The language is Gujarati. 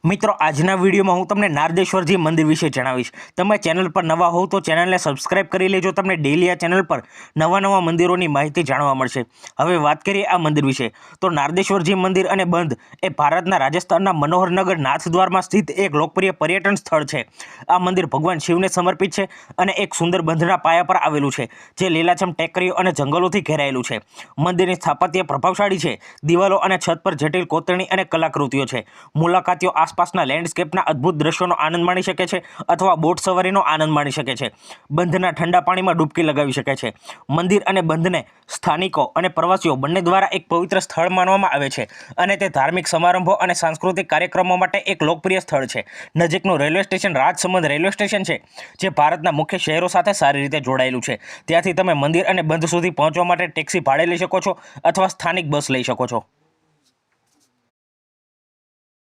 મિત્રો આજના વિડીયોમાં હું તમને નારદેશ્વરજી મંદિર વિશે જણાવીશ। તમે ચેનલ પર નવા હોવ તો ચેનલને સબસ્ક્રાઇબ કરી લેજો। તમને ડેલી આ ચેનલ પર નવા મંદિરોની માહિતી જાણવા મળશે। હવે વાત કરીએ આ મંદિર વિશે તો નારદેશ્વરજી મંદિર અને બંધ એ ભારતના રાજસ્થાનના મનોહરનગર નાથદ્વારમાં સ્થિત એક લોકપ્રિય પર્યટન સ્થળ છે। આ મંદિર ભગવાન શિવને સમર્પિત છે અને એક સુંદર બંધના પાયા પર આવેલું છે, જે લીલાછમ ટેકરીઓ અને જંગલોથી ઘેરાયેલું છે। મંદિરની સ્થાપત્ય પ્રભાવશાળી છે। દિવાલો અને છત પર જટિલ કોતરણી અને કલાકૃતિઓ છે। મુલાકાતીઓ આસપાસના લેન્ડસ્કેપના અદ્ભુત દ્રશ્યોનો આનંદ માણી શકે છે અથવા બોટ સવારીનો આનંદ માણી શકે છે। બંધના ઠંડા પાણીમાં ડૂબકી લગાવી શકે છે। મંદિર અને બંધને સ્થાનિકો અને પ્રવાસીઓ બંને દ્વારા એક પવિત્ર સ્થળ માનવામાં આવે છે અને તે ધાર્મિક સમારંભો અને સાંસ્કૃતિક કાર્યક્રમો માટે એક લોકપ્રિય સ્થળ છે। નજીકનું railway station Rajsamand railway station છે, જે ભારતના મુખ્ય શહેરો સાથે સારી રીતે જોડાયેલું છે। ત્યાંથી તમે મંદિર અને બંધ સુધી પહોંચવા માટે ટેક્સી ભાડે લઈ શકો છો અથવા સ્થાનિક બસ લઈ શકો છો।